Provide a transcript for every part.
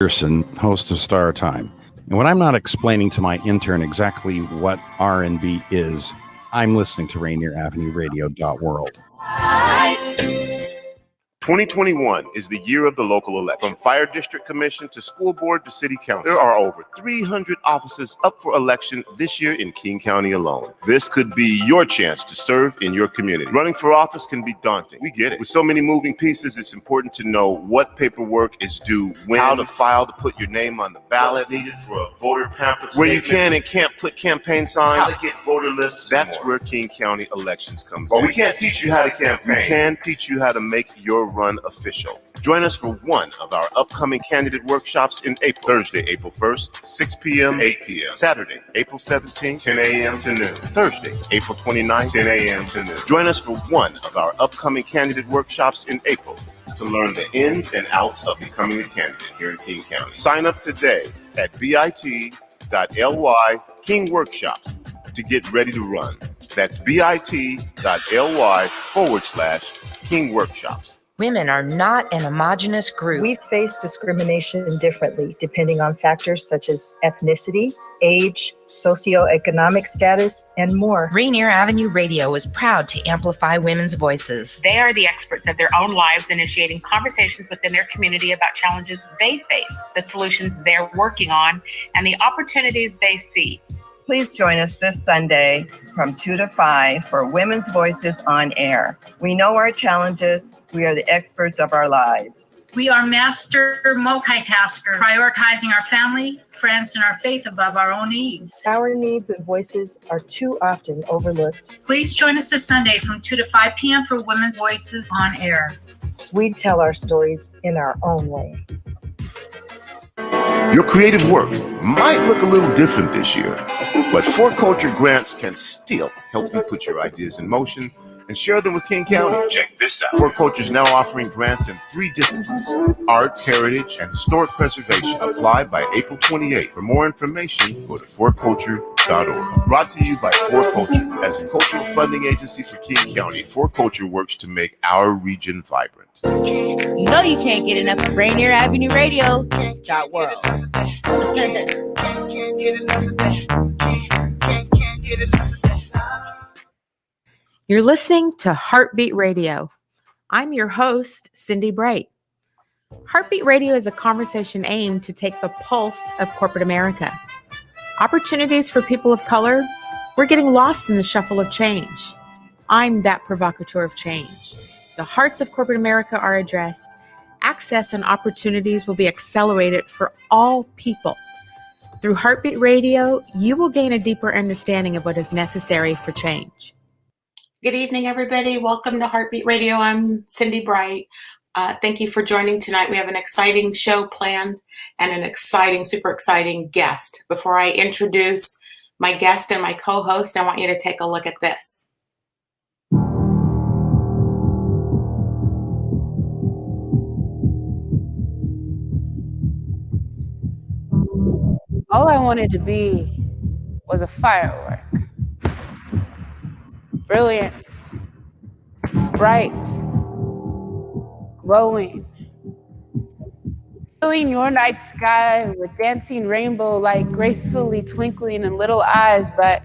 Pearson, host of Star Time. And when I'm not explaining to my intern exactly what R&B is, I'm listening to Rainier Avenue Radio.world. 2021 is the year of the local election. From Fire District Commission to School Board to City Council, there are over 300 offices up for election this year in King County alone. This could be your chance to serve in your community. Running for office can be daunting. We get it. With so many moving pieces, it's important to know what paperwork is due, when, how to file to put your name on the ballot, what's needed for a voter pamphlet, where you can and can't put campaign signs, how to get voter lists. That's where King County elections comes in. We can't teach you how to campaign. We can teach you how to make your run official. Join us for one of our upcoming candidate workshops in April. Thursday, April 1st, 6 p.m., 8 p.m. Saturday, April 17th, 10 a.m. to noon. Thursday, April 29th, 10 a.m. to noon. Join us for one of our upcoming candidate workshops in April to learn the ins and outs of becoming a candidate here in King County. Sign up today at bit.ly/King Workshops to get ready to run. That's bit.ly/King Workshops. Women are not an homogenous group. We face discrimination differently depending on factors such as ethnicity, age, socioeconomic status, and more. Rainier Avenue Radio is proud to amplify women's voices. They are the experts of their own lives, initiating conversations within their community about challenges they face, the solutions they're working on, and the opportunities they see. Please join us this Sunday from 2 to 5 for Women's Voices on Air. We know our challenges. We are the experts of our lives. We are master multitaskers, prioritizing our family, friends, and our faith above our own needs. Our needs and voices are too often overlooked. Please join us this Sunday from 2 to 5 p.m. for Women's Voices on Air. We tell our stories in our own way. Your creative work might look a little different this year, but For Culture grants can still help you put your ideas in motion and share them with King County. Check this out. For Culture is now offering grants in 3 disciplines: arts, heritage, and historic preservation. Apply by April 28th. For more information, go to forculture.org. Brought to you by For Culture. As a cultural funding agency for King County, For Culture works to make our region vibrant. You know you can't get enough of Rainier Avenue Radio.world. You're listening to Heartbeat Radio. I'm your host, Cindi Bright. Heartbeat Radio is a conversation aimed to take the pulse of corporate America. Opportunities for people of color, we're getting lost in the shuffle of change. I'm that provocateur of change. The hearts of corporate America are addressed. Access and opportunities will be accelerated for all people. Through Heartbeat Radio, you will gain a deeper understanding of what is necessary for change. Good evening, everybody. Welcome to Heartbeat Radio. I'm Cindi Bright. Thank you for joining tonight. We have an exciting show planned and an exciting, super exciting guest. Before I introduce my guest and my co-host, I want you to take a look at this. All I wanted to be was a firework. Brilliant, bright, glowing. Filling your night sky with dancing rainbow light gracefully twinkling in little eyes, but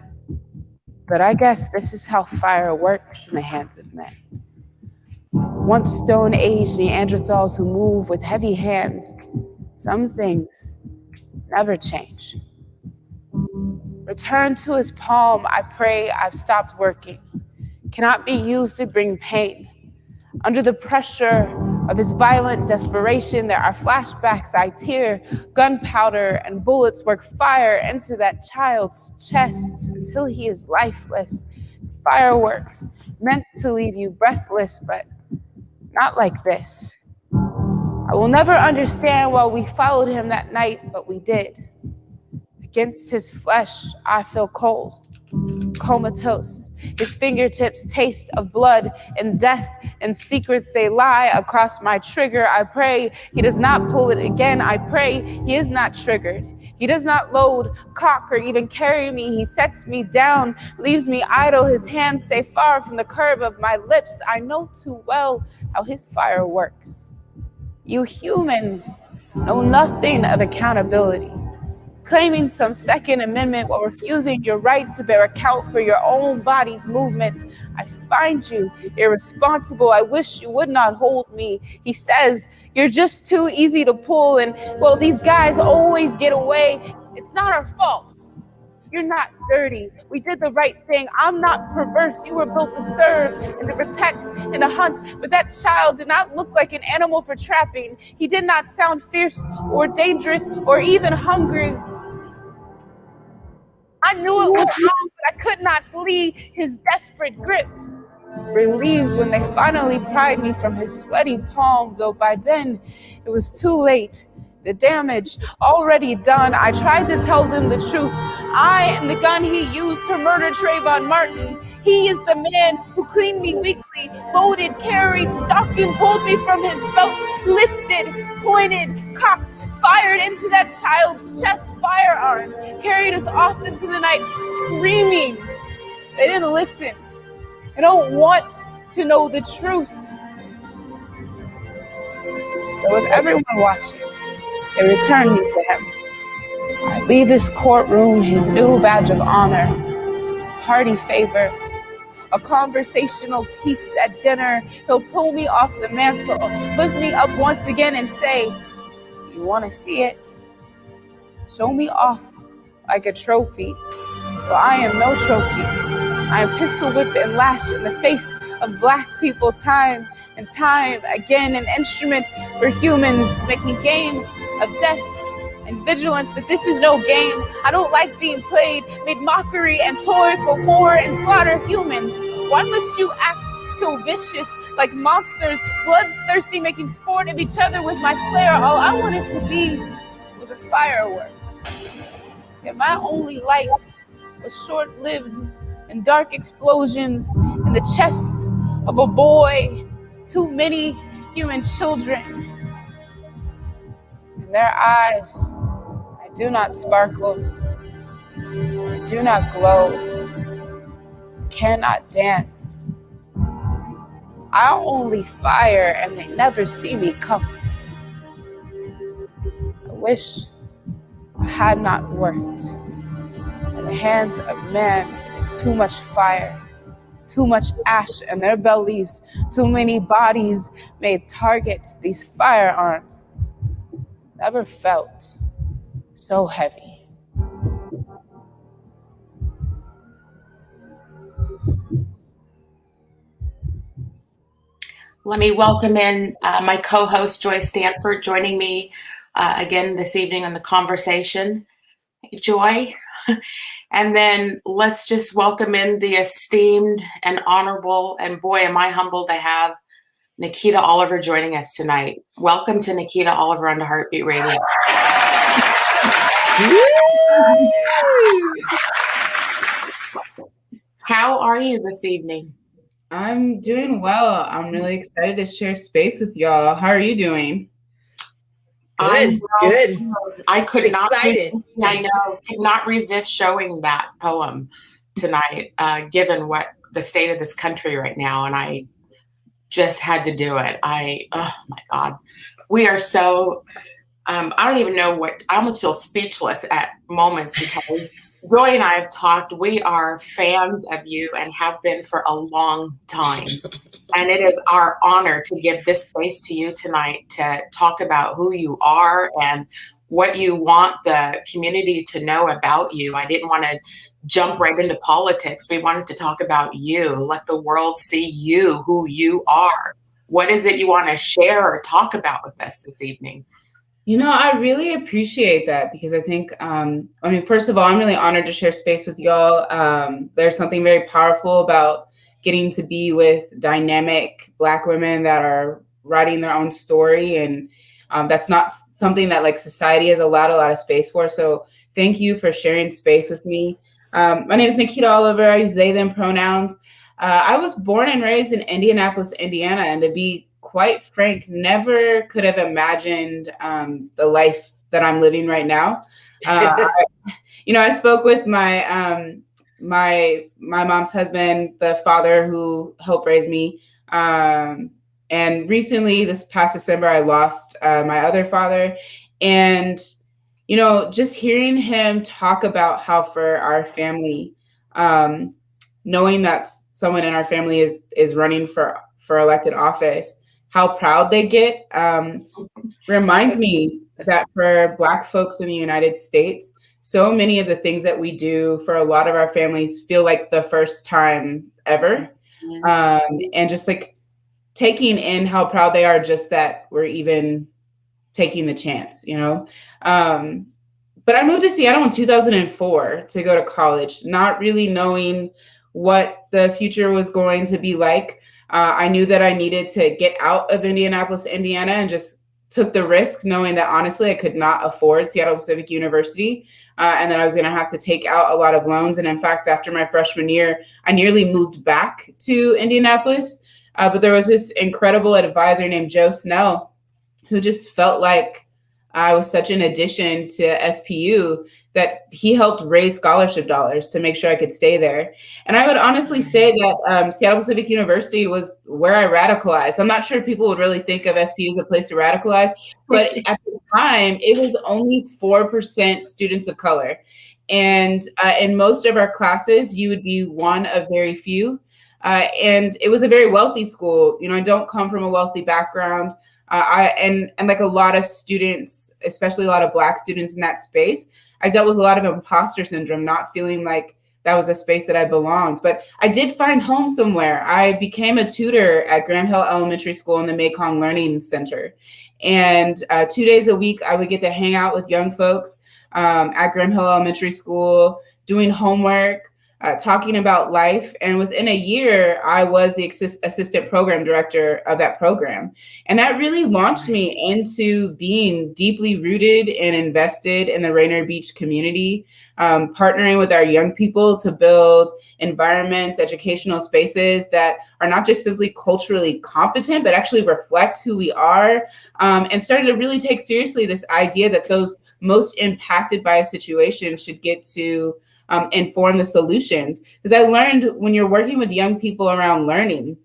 I guess this is how fire works in the hands of men. Once Stone Age Neanderthals who move with heavy hands, some things never change. Return to his palm, I pray. I've stopped working. Cannot be used to bring pain. Under the pressure of his violent desperation, there are flashbacks I tear. Gunpowder and bullets work fire into that child's chest until he is lifeless. Fireworks meant to leave you breathless, but not like this. I will never understand why we followed him that night, but we did. Against his flesh, I feel cold, comatose. His fingertips taste of blood and death and secrets they lie across my trigger. I pray he does not pull it again. I pray he is not triggered. He does not load, cock, or even carry me. He sets me down, leaves me idle. His hands stay far from the curve of my lips. I know too well how his fire works. You humans know nothing of accountability, claiming some Second Amendment while refusing your right to bear account for your own body's movement. I find you irresponsible. I wish you would not hold me. He says, you're just too easy to pull, and well, these guys always get away. It's not our fault. You're not dirty. We did the right thing. I'm not perverse. You were built to serve and to protect and to hunt. But that child did not look like an animal for trapping. He did not sound fierce or dangerous or even hungry. I knew it was wrong, but I could not flee his desperate grip. Relieved when they finally pried me from his sweaty palm, though by then it was too late. The damage already done. I tried to tell them the truth. I am the gun he used to murder Trayvon Martin. He is the man who cleaned me weekly, loaded, carried, stalked, and pulled me from his belt, lifted, pointed, cocked, fired into that child's chest, firearms, carried us off into the night, screaming. They didn't listen. They don't want to know the truth. So with everyone watching, they return me to him. I leave this courtroom, his new badge of honor, party favor, a conversational piece at dinner. He'll pull me off the mantle, lift me up once again and say, you want to see it? Show me off like a trophy. Well, I am no trophy. I am pistol whip and lash in the face of Black people time and time again, an instrument for humans, making game of death and vigilance, but this is no game. I don't like being played, made mockery and toy for war and slaughter humans. Why must you act so vicious, like monsters, bloodthirsty, making sport of each other with my flare? All I wanted to be was a firework. Yet my only light was short-lived and dark explosions in the chest of a boy, too many human children. In their eyes, I do not sparkle, I do not glow, cannot dance. I only fire and they never see me come. I wish I had not worked. In the hands of man is too much fire, too much ash in their bellies, too many bodies made targets. These firearms never felt so heavy. Let me welcome in my co-host, Joy Stanford, joining me again this evening on the conversation. Hey, Joy. And then let's just welcome in the esteemed and honorable, and boy, am I humbled to have Nikkita Oliver joining us tonight. Welcome to Nikkita Oliver on the Heartbeat Radio. How are you this evening? I'm doing well. I'm really excited to share space with y'all. How are you doing? Good. I could Excited. could not resist showing that poem tonight, given what the state of this country right now, and I just had to do it. Oh my God. We are so, I don't even know I almost feel speechless at moments because Joy and I have talked. We are fans of you and have been for a long time. And it is our honor to give this space to you tonight to talk about who you are and what you want the community to know about you. I didn't want to jump right into politics. We wanted to talk about you, let the world see you, who you are. What is it you want to share or talk about with us this evening? You know, I really appreciate that because I think, first of all, I'm really honored to share space with y'all. There's something very powerful about getting to be with dynamic Black women that are writing their own story. And that's not something that like society has allowed a lot of space for. So thank you for sharing space with me. My name is Nikkita Oliver. I use they, them pronouns. I was born and raised in Indianapolis, Indiana, and to be quite frank, never could have imagined the life that I'm living right now. I spoke with my my mom's husband, the father who helped raise me. And recently, this past December, I lost my other father. And, just hearing him talk about how for our family, knowing that someone in our family is running for elected office, how proud they get, reminds me that for Black folks in the United States, so many of the things that we do for a lot of our families feel like the first time ever. And just like taking in how proud they are just that we're even taking the chance, But I moved to Seattle in 2004 to go to college, not really knowing what the future was going to be like. I knew that I needed to get out of Indianapolis, Indiana, and just took the risk knowing that honestly I could not afford Seattle Pacific University, and that I was going to have to take out a lot of loans. And in fact, after my freshman year, I nearly moved back to Indianapolis. But there was this incredible advisor named Joe Snell who just felt like I was such an addition to SPU that he helped raise scholarship dollars to make sure I could stay there. And I would honestly say that Seattle Pacific University was where I radicalized. I'm not sure people would really think of SPU as a place to radicalize, but at the time, it was only 4% students of color. And in most of our classes, you would be one of very few. And it was a very wealthy school. I don't come from a wealthy background. And like a lot of students, especially a lot of Black students in that space, I dealt with a lot of imposter syndrome, not feeling like that was a space that I belonged. But I did find home somewhere. I became a tutor at Graham Hill Elementary School in the Mekong Learning Center. And 2 days a week, I would get to hang out with young folks at Graham Hill Elementary School, doing homework, talking about life. And within a year, I was the assistant program director of that program. And that really launched me into being deeply rooted and invested in the Rainier Beach community, partnering with our young people to build environments, educational spaces that are not just simply culturally competent, but actually reflect who we are, and started to really take seriously this idea that those most impacted by a situation should get to inform the solutions. Because I learned when you're working with young people around learning,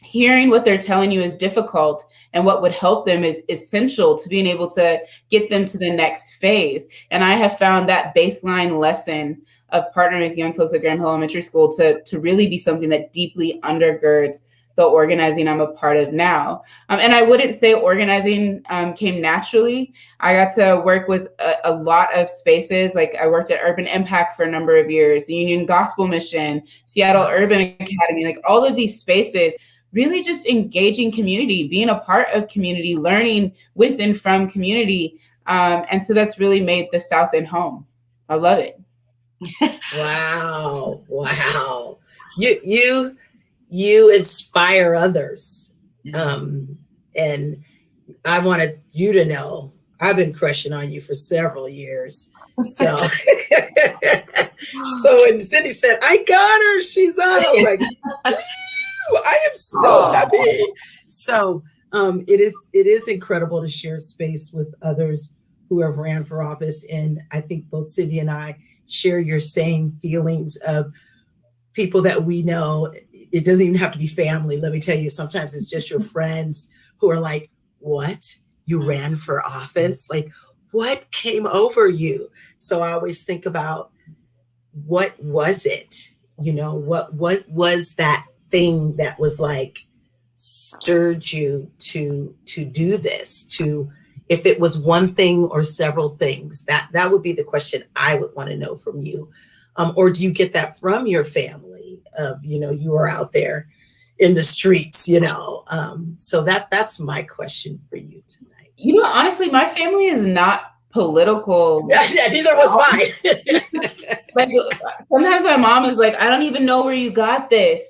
hearing what they're telling you is difficult and what would help them is essential to being able to get them to the next phase. And I have found that baseline lesson of partnering with young folks at Graham Hill Elementary School to really be something that deeply undergirds the organizing I'm a part of now. And I wouldn't say organizing came naturally. I got to work with a lot of spaces. Like I worked at Urban Impact for a number of years, the Union Gospel Mission, Seattle Urban Academy, like all of these spaces, really just engaging community, being a part of community, learning with and from community. And so that's really made the South End home. I love it. Wow. You inspire others. And I wanted you to know, I've been crushing on you for several years. So, when Cindi said, I got her, she's on, I was like, I am so happy. So it is incredible to share space with others who have ran for office. And I think both Cindi and I share your same feelings of people that we know. It doesn't even have to be family. Let me tell you, sometimes it's just your friends who are like, what? You ran for office? Like, what came over you? So I always think about, what was it? What was that thing that was like, stirred you to do this, if it was one thing or several things? That would be the question I would want to know from you. Or do you get that from your family of, you are out there in the streets, so that's my question for you tonight. Honestly, my family is not political. Neither was mine. Like sometimes my mom is like, I don't even know where you got this.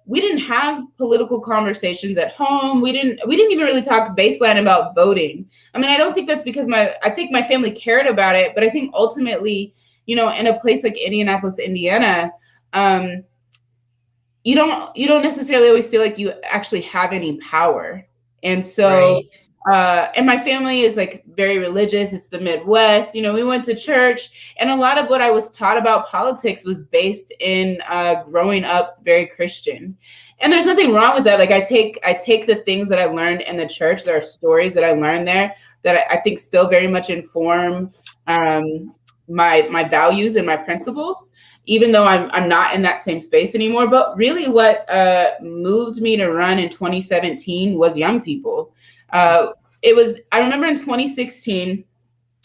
We didn't have political conversations at home. We didn't even really talk baseline about voting. I mean, I don't think that's because I think my family cared about it, but I think ultimately, in a place like Indianapolis, Indiana, you don't necessarily always feel like you actually have any power. And so, and my family is like very religious. It's the Midwest. We went to church, and a lot of what I was taught about politics was based in growing up very Christian. And there's nothing wrong with that. Like I take the things that I learned in the church. There are stories that I learned there, that I think still very much inform my values and my principles, even though I'm not in that same space anymore. But really what moved me to run in 2017 was young people. I remember in 2016,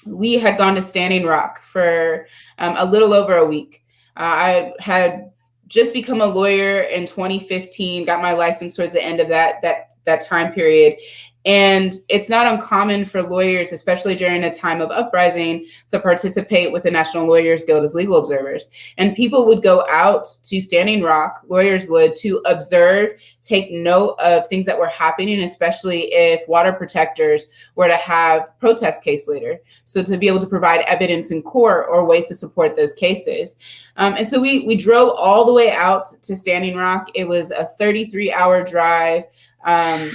we had gone to Standing Rock for a little over a week. I had just become a lawyer in 2015, got my license towards the end of that time period. And it's not uncommon for lawyers, especially during a time of uprising, to participate with the National Lawyers Guild as legal observers. And people would go out to Standing Rock, lawyers would, to observe, take note of things that were happening, especially if water protectors were to have protest case later. So to be able to provide evidence in court or ways to support those cases. And so we drove all the way out to Standing Rock. It was a 33-hour drive. Wow.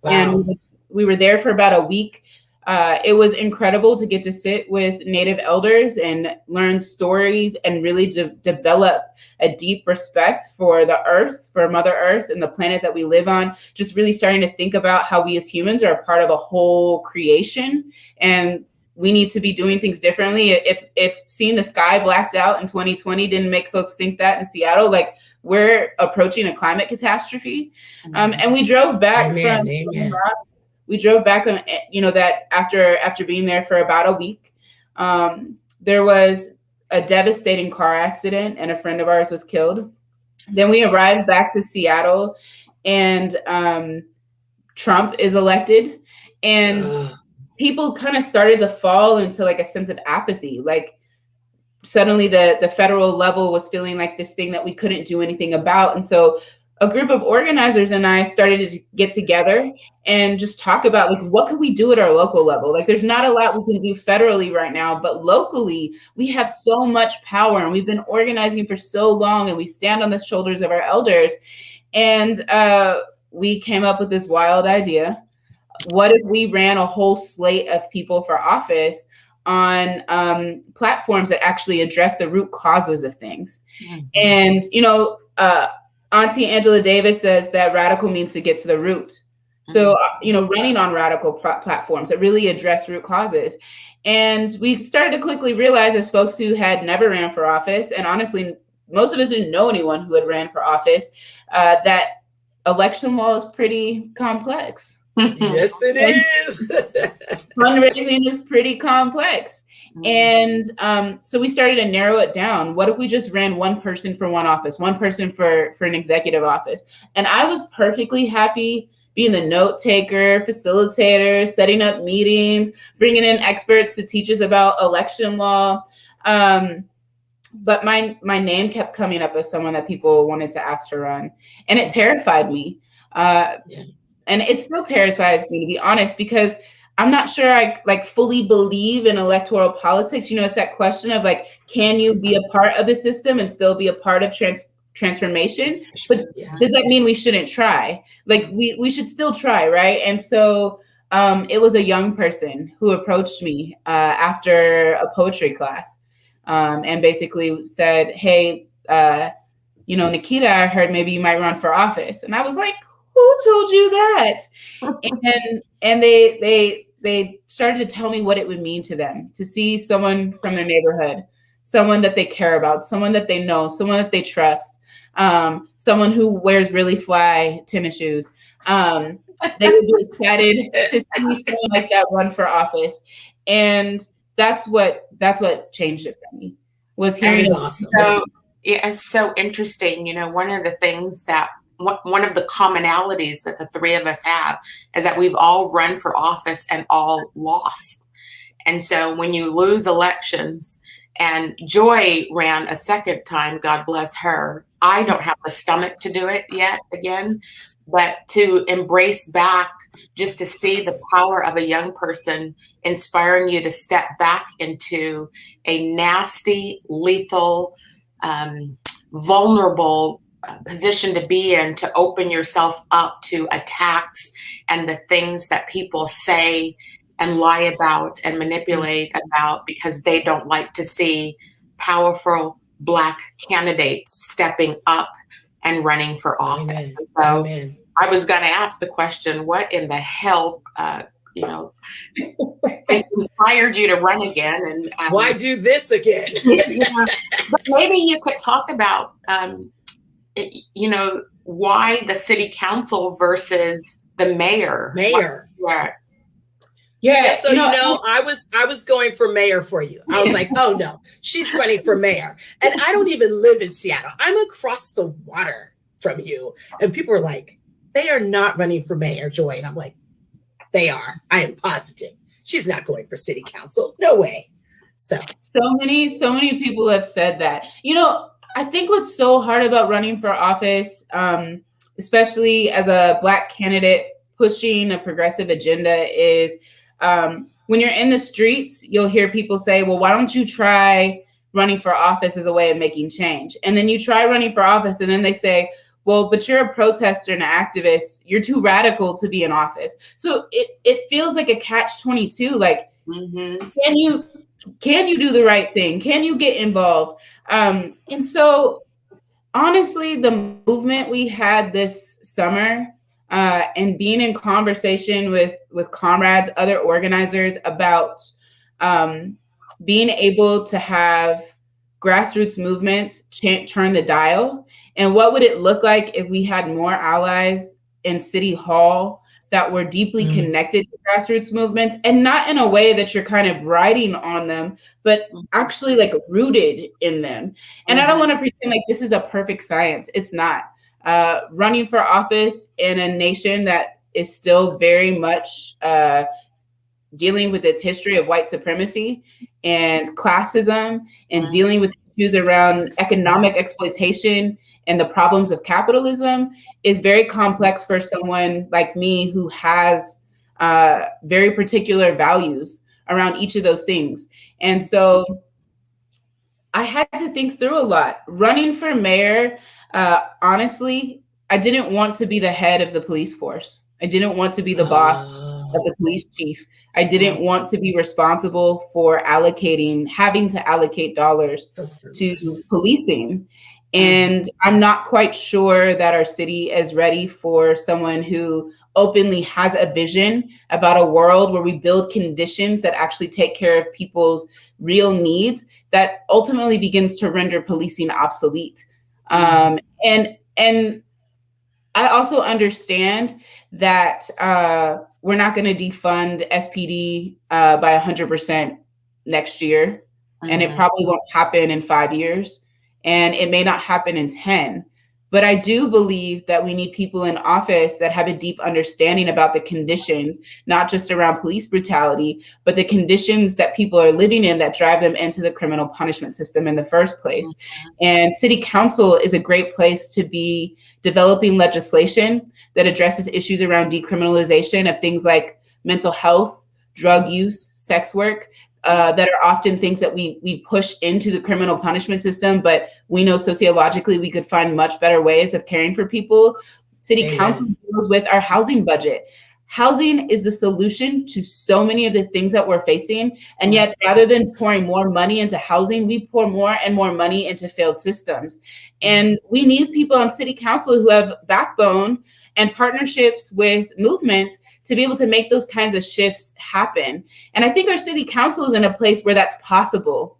And we were there for about a week. It was incredible to get to sit with Native elders and learn stories and really develop a deep respect for the earth, for Mother Earth and the planet that we live on. Just really starting to think about how we as humans are a part of a whole creation, and we need to be doing things differently. If seeing the sky blacked out in 2020 didn't make folks think that in Seattle, like, we're approaching a climate catastrophe. And we drove back from Rock. We drove back on, that after being there for about a week, there was a devastating car accident and a friend of ours was killed. Then we arrived back to Seattle and Trump is elected, and people kind of started to fall into like a sense of apathy. Like, suddenly the federal level was feeling like this thing that we couldn't do anything about. And so a group of organizers and I started to get together and just talk about, like, what could we do at our local level? Like, there's not a lot we can do federally right now, but locally we have so much power and we've been organizing for so long and we stand on the shoulders of our elders. And we came up with this wild idea. What if we ran a whole slate of people for office on platforms that actually address the root causes of things? Mm-hmm. And, Auntie Angela Davis says that radical means to get to the root. So, running on radical platforms that really address root causes. And we started to quickly realize, as folks who had never ran for office, and honestly, most of us didn't know anyone who had ran for office, that election law is pretty complex. Yes, it is. Fundraising is pretty complex. And so we started to narrow it down. What if we just ran one person for one office, one person for an executive office? And I was perfectly happy being the note taker, facilitator, setting up meetings, bringing in experts to teach us about election law. But my name kept coming up as someone that people wanted to ask to run. And it terrified me. And it still terrifies me, to be honest, because I'm not sure I fully believe in electoral politics. It's that question of like, can you be a part of the system and still be a part of transformation? But does that mean we shouldn't try? Like, we should still try, right? And so it was a young person who approached me after a poetry class and basically said, hey, Nikkita, I heard maybe you might run for office. And I was like, who told you that? And they started to tell me what it would mean to them to see someone from their neighborhood, someone that they care about, someone that they know, someone that they trust, someone who wears really fly tennis shoes. They would be excited to see someone like that run for office. And that's what changed it for me, was hearing. That is awesome. So, it's so interesting. One of the things that one of the commonalities that the three of us have is that we've all run for office and all lost. And so when you lose elections, and Joy ran a second time, God bless her. I don't have the stomach to do it yet again, but to embrace back, just to see the power of a young person inspiring you to step back into a nasty, lethal, vulnerable position to be in, to open yourself up to attacks and the things that people say and lie about and manipulate about because they don't like to see powerful Black candidates stepping up and running for office. So I was going to ask the question, what in the hell you know, it inspired you to run again. And why do this again? But maybe you could talk about, you know, why the city council versus the mayor. Yeah. Just so you know, I was going for mayor for you. I was like, oh no, she's running for mayor. And I don't even live in Seattle. I'm across the water from you. And people are like, they are not running for mayor, Joy. And I'm like, they are. I am positive. She's not going for city council. No way. So many people have said that. You know, I think what's so hard about running for office, especially as a Black candidate pushing a progressive agenda, is when you're in the streets, you'll hear people say, well, why don't you try running for office as a way of making change? And then you try running for office and then they say, well, but you're a protester and an activist. You're too radical to be in office. So it feels like a catch-22. Like, can you do the right thing? Can you get involved? And so honestly, the movement we had this summer, and being in conversation with comrades, other organizers about being able to have grassroots movements turn the dial. And what would it look like if we had more allies in City Hall that were deeply connected to grassroots movements, and not in a way that you're kind of riding on them, but actually like rooted in them. And I don't want to pretend like this is a perfect science. It's not. Running for office in a nation that is still very much dealing with its history of white supremacy and classism, and dealing with issues around economic exploitation and the problems of capitalism is very complex for someone like me who has very particular values around each of those things. And so I had to think through a lot. Running for mayor, honestly, I didn't want to be the head of the police force. I didn't want to be the boss of the police chief. I didn't want to be responsible for having to allocate dollars to policing. And I'm not quite sure that our city is ready for someone who openly has a vision about a world where we build conditions that actually take care of people's real needs, that ultimately begins to render policing obsolete. And I also understand that we're not going to defund SPD by 100% next year. And it probably won't happen in 5 years. And it may not happen in 10. But I do believe that we need people in office that have a deep understanding about the conditions, not just around police brutality, but the conditions that people are living in that drive them into the criminal punishment system in the first place. And city council is a great place to be developing legislation that addresses issues around decriminalization of things like mental health, drug use, sex work, that are often things that we push into the criminal punishment system, but we know sociologically we could find much better ways of caring for people. City council deals with our housing budget. Housing is the solution to so many of the things that we're facing. And yet, rather than pouring more money into housing, we pour more and more money into failed systems. And we need people on city council who have backbone and partnerships with movements to be able to make those kinds of shifts happen. And I think our city council is in a place where that's possible.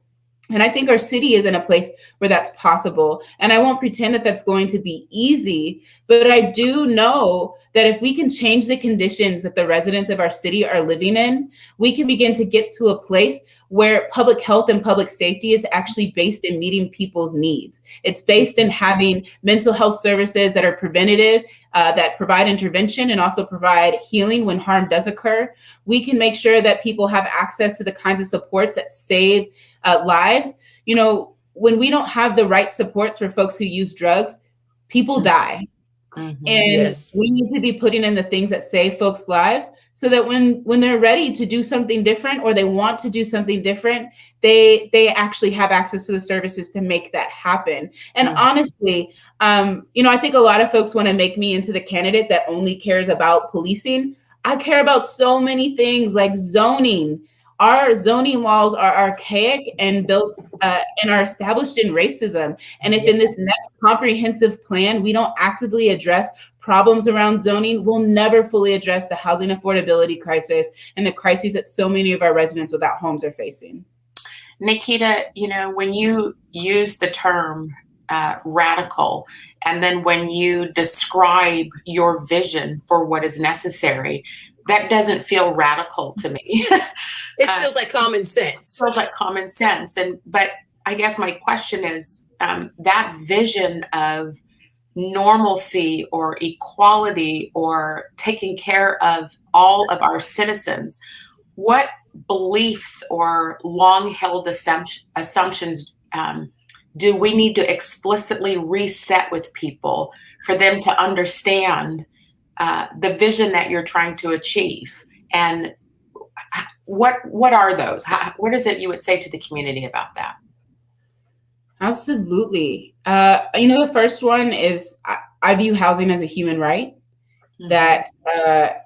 And I think our city is in a place where that's possible. And I won't pretend that that's going to be easy, but I do know that if we can change the conditions that the residents of our city are living in, we can begin to get to a place where public health and public safety is actually based in meeting people's needs. It's based in having mental health services that are preventative, that provide intervention and also provide healing when harm does occur. We can make sure that people have access to the kinds of supports that save lives. You know, when we don't have the right supports for folks who use drugs, people die. And we need to be putting in the things that save folks' lives so that when they're ready to do something different or they want to do something different, they actually have access to the services to make that happen. And honestly, you know, I think a lot of folks want to make me into the candidate that only cares about policing. I care about so many things like zoning. Our zoning laws are archaic and built and are established in racism. And if in this next comprehensive plan, we don't actively address problems around zoning will never fully address the housing affordability crisis and the crises that so many of our residents without homes are facing. Nikkita, when you use the term radical, and then when you describe your vision for what is necessary, that doesn't feel radical to me. It feels like common sense. Feels like common sense. But I guess my question is, that vision of normalcy or equality or taking care of all of our citizens, what beliefs or long-held assumptions do we need to explicitly reset with people for them to understand the vision that you're trying to achieve? And what are those? What is it you would say to the community about that? Absolutely. The first one is I view housing as a human right, that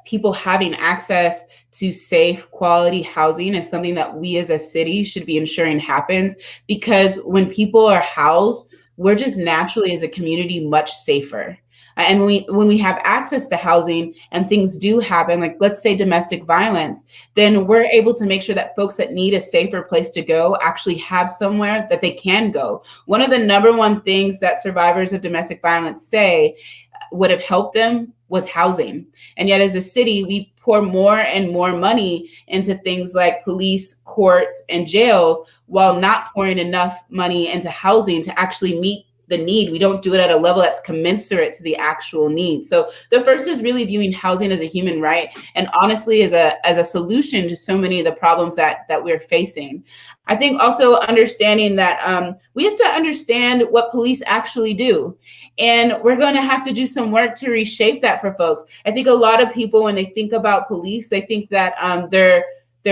people having access to safe, quality housing is something that we as a city should be ensuring happens, because when people are housed, we're just naturally as a community much safer. And when we have access to housing and things do happen, like let's say domestic violence, then we're able to make sure that folks that need a safer place to go actually have somewhere that they can go. One of the number one things that survivors of domestic violence say would have helped them was housing. And yet as a city, we pour more and more money into things like police, courts, and jails, while not pouring enough money into housing to actually meet the need. We don't do it at a level that's commensurate to the actual need. So the first is really viewing housing as a human right, and honestly as a solution to so many of the problems that we're facing. I think also understanding that we have to understand what police actually do. And we're going to have to do some work to reshape that for folks. I think a lot of people, when they think about police, they think that they're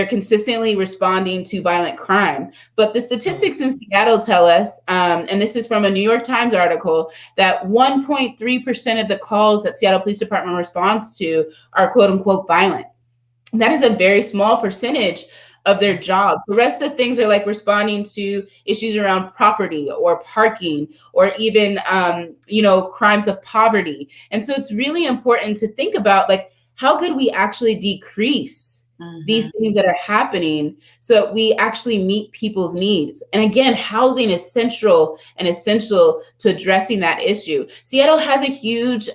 consistently responding to violent crime. But the statistics in Seattle tell us, and this is from a New York Times article, that 1.3% of the calls that Seattle Police Department responds to are quote unquote violent. That is a very small percentage of their jobs. The rest of the things are like responding to issues around property or parking, or even, crimes of poverty. And so it's really important to think about, like, how could we actually decrease these things that are happening so that we actually meet people's needs? And again, housing is central and essential to addressing that issue. Seattle has a huge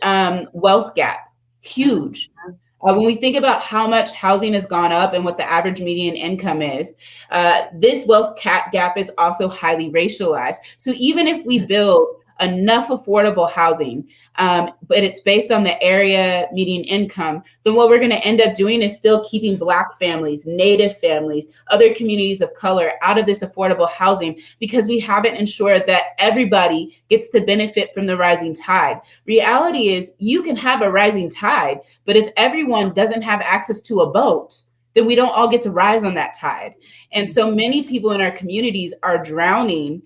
wealth gap, huge. When we think about how much housing has gone up and what the average median income is, this wealth gap is also highly racialized. So even if we build enough affordable housing, but it's based on the area median income, then what we're going to end up doing is still keeping Black families, Native families, other communities of color out of this affordable housing, because we haven't ensured that everybody gets to benefit from the rising tide. Reality is you can have a rising tide, but if everyone doesn't have access to a boat, then we don't all get to rise on that tide. And so many people in our communities are drowning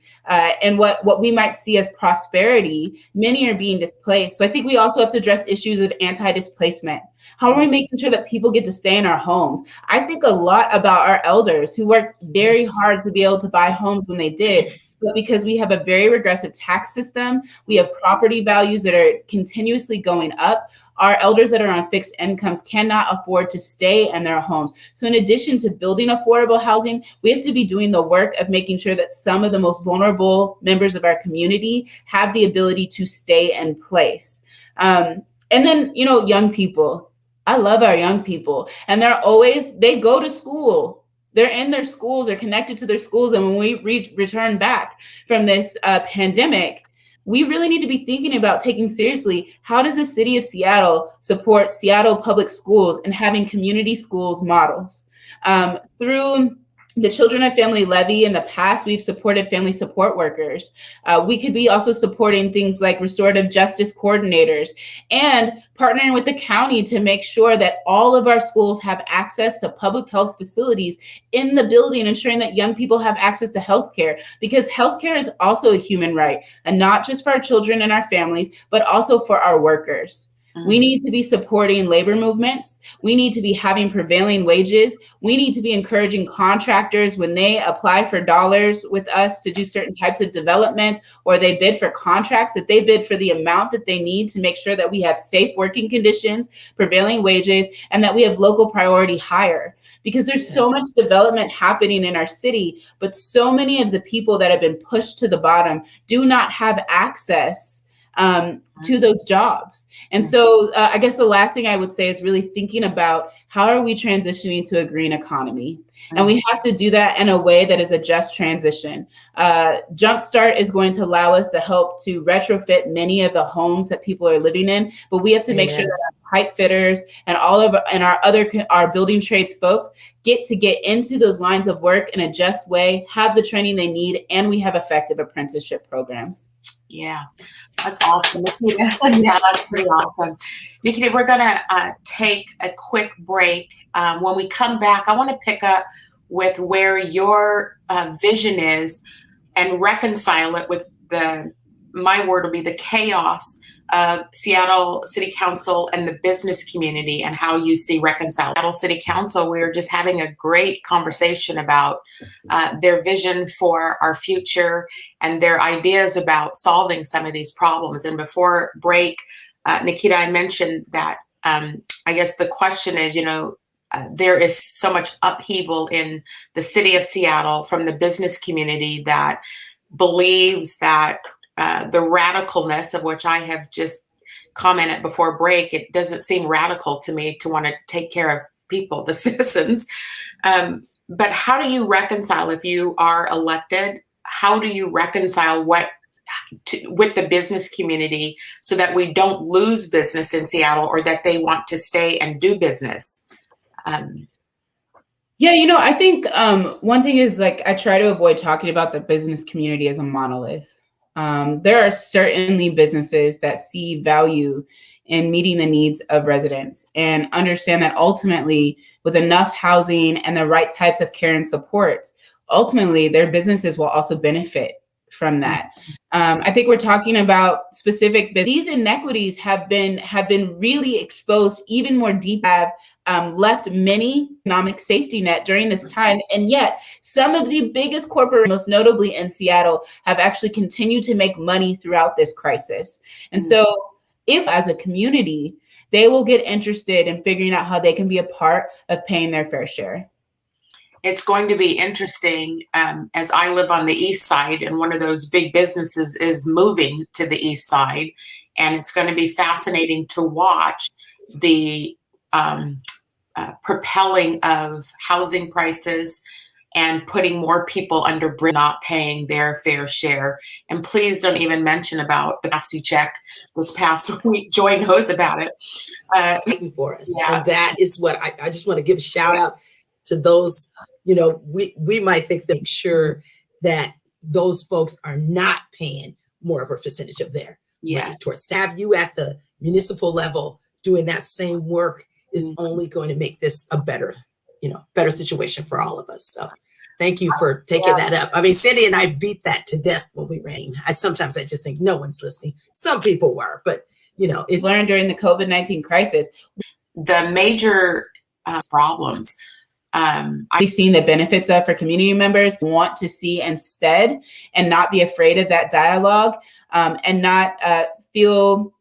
in what we might see as prosperity. Many are being displaced. So I think we also have to address issues of anti-displacement. How are we making sure that people get to stay in our homes? I think a lot about our elders who worked very hard to be able to buy homes when they did. But because we have a very regressive tax system, we have property values that are continuously going up, our elders that are on fixed incomes cannot afford to stay in their homes. So in addition to building affordable housing, we have to be doing the work of making sure that some of the most vulnerable members of our community have the ability to stay in place. And then, young people. I love our young people. And they go to school. They're in their schools, they're connected to their schools. And when we return back from this pandemic, we really need to be thinking about taking seriously, how does the city of Seattle support Seattle public schools and having community schools models? Through the Children and Family Levy in the past, we've supported family support workers. We could be also supporting things like restorative justice coordinators and partnering with the county to make sure that all of our schools have access to public health facilities in the building, ensuring that young people have access to healthcare, because healthcare is also a human right, and not just for our children and our families, but also for our workers. We need to be supporting labor movements. We need to be having prevailing wages. We need to be encouraging contractors when they apply for dollars with us to do certain types of developments, or they bid for contracts, that they bid for the amount that they need to make sure that we have safe working conditions, prevailing wages, and that we have local priority hire. Because there's so much development happening in our city, but so many of the people that have been pushed to the bottom do not have access to those jobs. And so I guess the last thing I would say is really thinking about how are we transitioning to a green economy? And we have to do that in a way that is a just transition. Jumpstart is going to allow us to help to retrofit many of the homes that people are living in, but we have to make sure that our pipe fitters and our building trades folks get into those lines of work in a just way, have the training they need, and we have effective apprenticeship programs. Yeah, that's awesome. Nikkita. Yeah, that's pretty awesome. Nikkita, we're going to take a quick break. When we come back, I want to pick up with where your vision is and reconcile it with my word will be the chaos of Seattle City Council and the business community, and how you see reconcile. Seattle City Council, we were just having a great conversation about their vision for our future and their ideas about solving some of these problems. And before break, Nikkita, I mentioned that I guess the question is, there is so much upheaval in the city of Seattle from the business community that believes that the radicalness of which I have just commented before break, it doesn't seem radical to me to want to take care of people, the citizens. But how do you reconcile, if you are elected, how do you reconcile with the business community so that we don't lose business in Seattle, or that they want to stay and do business? I think one thing is, I try to avoid talking about the business community as a monolith. There are certainly businesses that see value in meeting the needs of residents and understand that ultimately, with enough housing and the right types of care and support, ultimately their businesses will also benefit from that. I think we're talking about specific these inequities have been really exposed even more deep, have left many economic safety net during this time. And yet some of the biggest corporate, most notably in Seattle, have actually continued to make money throughout this crisis. And so if as a community, they will get interested in figuring out how they can be a part of paying their fair share. It's going to be interesting as I live on the east side, and one of those big businesses is moving to the east side. And it's going to be fascinating to watch the propelling of housing prices and putting more people under bridge, not paying their fair share. And please don't even mention about the nasty check this past week. Joy knows about it. For us. Yeah. And that is what I just want to give a shout out to those. We might think that, make sure that those folks are not paying more of a percentage of their money towards. To have you at the municipal level doing that same work is only going to make this a better situation for all of us. So thank you for taking that up. I mean, Cindi and I beat that to death when we ran. Sometimes I just think no one's listening. Some people were, but it learned during the COVID-19 crisis. The major problems I've seen the benefits of for community members want to see instead, and not be afraid of that dialogue, and not feel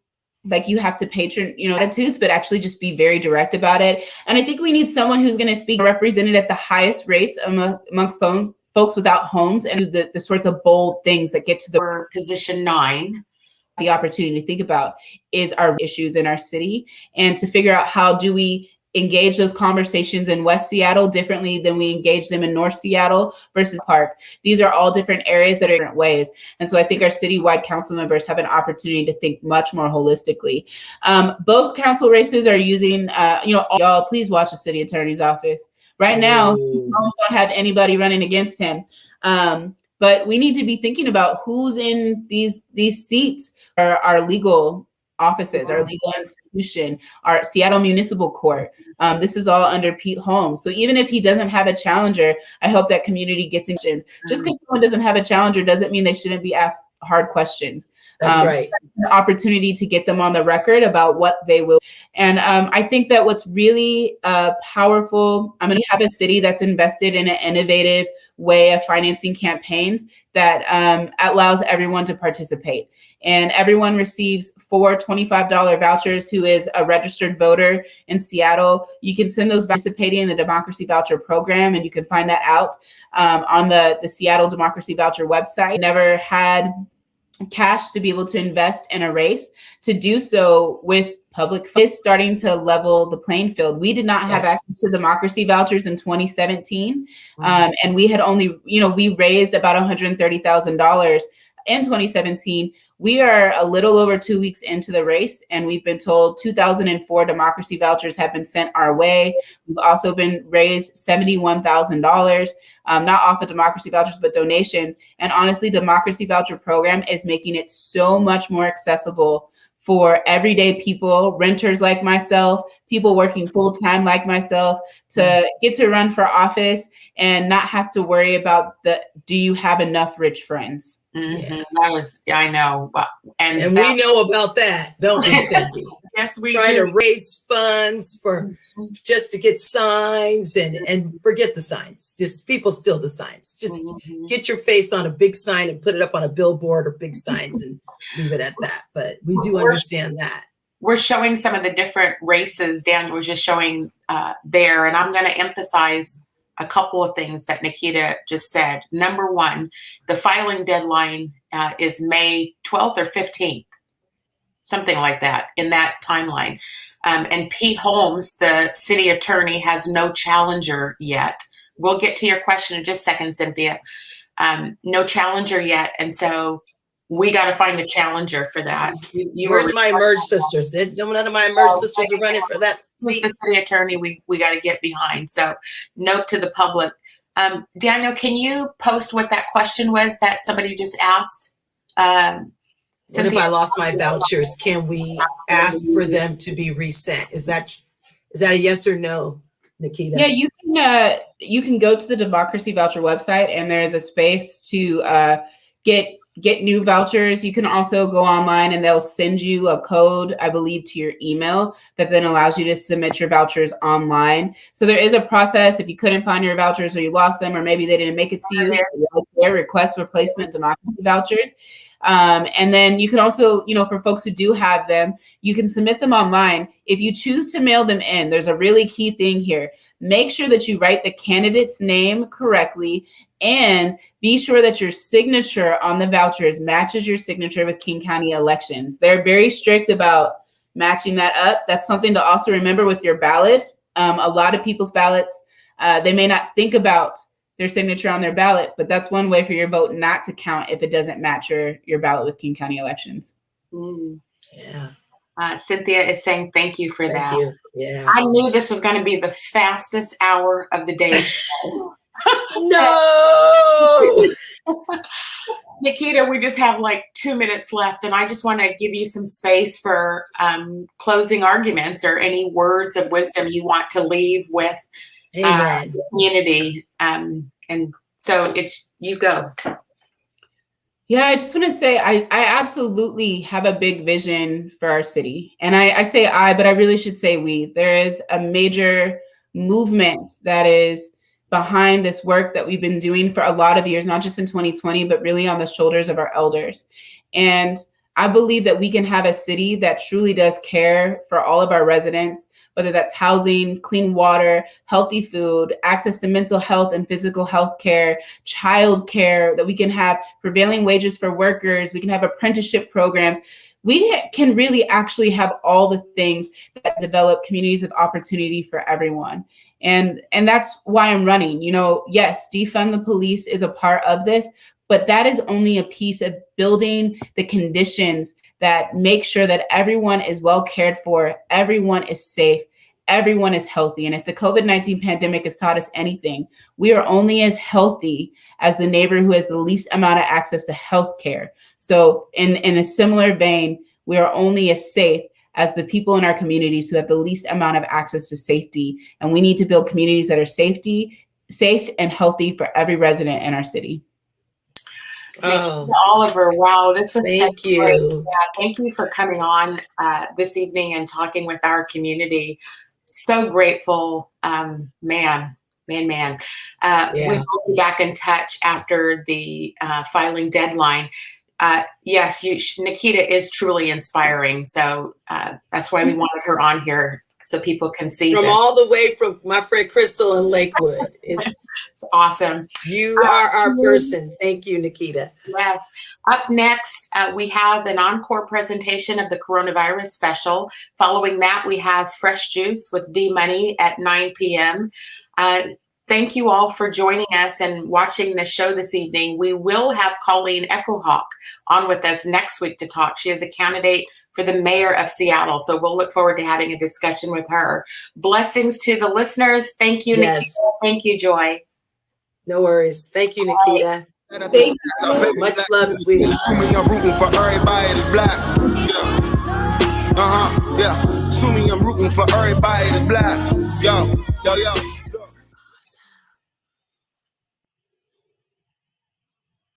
like you have to patron, attitudes, but actually just be very direct about it. And I think we need someone who's going to speak represented at the highest rates amongst folks without homes, and the sorts of bold things that get to the position 9. The opportunity to think about is our issues in our city, and to figure out how do we engage those conversations in West Seattle differently than we engage them in North Seattle versus Park. These are all different areas that are different ways. And so I think our citywide council members have an opportunity to think much more holistically. Both council races are using, y'all please watch the city attorney's office. Right now, we don't have anybody running against him. But we need to be thinking about who's in these seats, our legal offices, our legal institution, our Seattle Municipal Court. This is all under Pete Holmes. So even if he doesn't have a challenger, I hope that community gets in. Just because someone doesn't have a challenger doesn't mean they shouldn't be asked hard questions. That's right. An opportunity to get them on the record about what they will. And I think that what's really powerful, I'm going to have a city that's invested in an innovative way of financing campaigns that allows everyone to participate. And everyone receives 4 $25 vouchers who is a registered voter in Seattle. You can send those participating in the Democracy Voucher Program, and you can find that out on the Seattle Democracy Voucher website. Never had cash to be able to invest in a race, to do so with public funds, starting to level the playing field. We did not have access to democracy vouchers in 2017. And we had only, we raised about $130,000 in 2017. We are a little over 2 weeks into the race, and we've been told 2,004 democracy vouchers have been sent our way. We've also been raised $71,000, not off the democracy vouchers, but donations. And honestly, Democracy Voucher Program is making it so much more accessible for everyday people, renters like myself, people working full-time like myself, to get to run for office and not have to worry about do you have enough rich friends? Mm-hmm. I know. And we know about that, don't we, Cindy? Yes, we trying do. to raise funds for just to get signs and forget the signs. Just people steal the signs. Just get your face on a big sign and put it up on a billboard or big signs and leave it at that. But we do understand that. We're showing some of the different races. Dan was just showing there, and I'm going to emphasize a couple of things that Nikkita just said. Number one, the filing deadline is May 12th or 15th, something like that, in that timeline. And Pete Holmes, the city attorney, has no challenger yet. We'll get to your question in just a second, Cynthia. No challenger yet. And so we got to find a challenger for that. Where's my Emerge sisters? None of my Emerge sisters are running for that seat. The city attorney we got to get behind. So note to the public. Daniel, can you post what that question was that somebody just asked? What if I lost my vouchers? Can we ask for them to be resent? Is that a yes or no, Nikkita? Yeah, you can go to the Democracy Voucher website, and there is a space to get new vouchers. You can also go online and they'll send you a code, I believe, to your email that then allows you to submit your vouchers online. So there is a process. If you couldn't find your vouchers or you lost them, or maybe they didn't make it to you, request replacement democracy vouchers. And then you can also, for folks who do have them, you can submit them online. If you choose to mail them in, there's a really key thing here. Make sure that you write the candidate's name correctly, and be sure that your signature on the vouchers matches your signature with King County elections. They're very strict about matching that up. That's something to also remember with your ballot. A lot of people's ballots, they may not think about their signature on their ballot, but that's one way for your vote not to count if it doesn't match your ballot with King County elections. Yeah. Cynthia is saying thank you for that. Thank you. Yeah. I knew this was going to be the fastest hour of the day. No! Nikkita, we just have like 2 minutes left, and I just want to give you some space for closing arguments or any words of wisdom you want to leave with the community. And so you go. Yeah, I just want to say I absolutely have a big vision for our city. And I say but I really should say we. There is a major movement that is behind this work that we've been doing for a lot of years, not just in 2020, but really on the shoulders of our elders. And I believe that we can have a city that truly does care for all of our residents, whether that's housing, clean water, healthy food, access to mental health and physical health care, child care, that we can have prevailing wages for workers, we can have apprenticeship programs. We can really actually have all the things that develop communities of opportunity for everyone. And that's why I'm running. Yes, defund the police is a part of this, but that is only a piece of building the conditions that make sure that everyone is well cared for, everyone is safe, everyone is healthy. And if the COVID-19 pandemic has taught us anything, we are only as healthy as the neighbor who has the least amount of access to health care. So in a similar vein, we are only as safe as the people in our communities who have the least amount of access to safety. And we need to build communities that are safe and healthy for every resident in our city. Oh. Nikkita Oliver, wow, this was Thank you. great. Yeah, thank you for coming on this evening and talking with our community. So grateful, man. We will be back in touch after the filing deadline. Yes, Nikkita is truly inspiring. So that's why we wanted her on here so people can see from this. all the way from my friend Crystal in Lakewood. It's awesome. You are our person. Thank you, Nikkita. Yes. Up next, we have an encore presentation of the coronavirus special. Following that, we have Fresh Juice with D Money at 9 p.m. Thank you all for joining us and watching the show this evening. We will have Colleen Echohawk on with us next week to talk. She is a candidate for the mayor of Seattle, so we'll look forward to having a discussion with her. Blessings to the listeners. Thank you, Nikkita. Thank you, Joy. No worries. Thank you, Nikkita. Thank you. Much love, sweetie. Assuming I'm rooting for everybody that's black. Yeah. Yeah. Assuming I'm rooting for everybody that's black. Yo.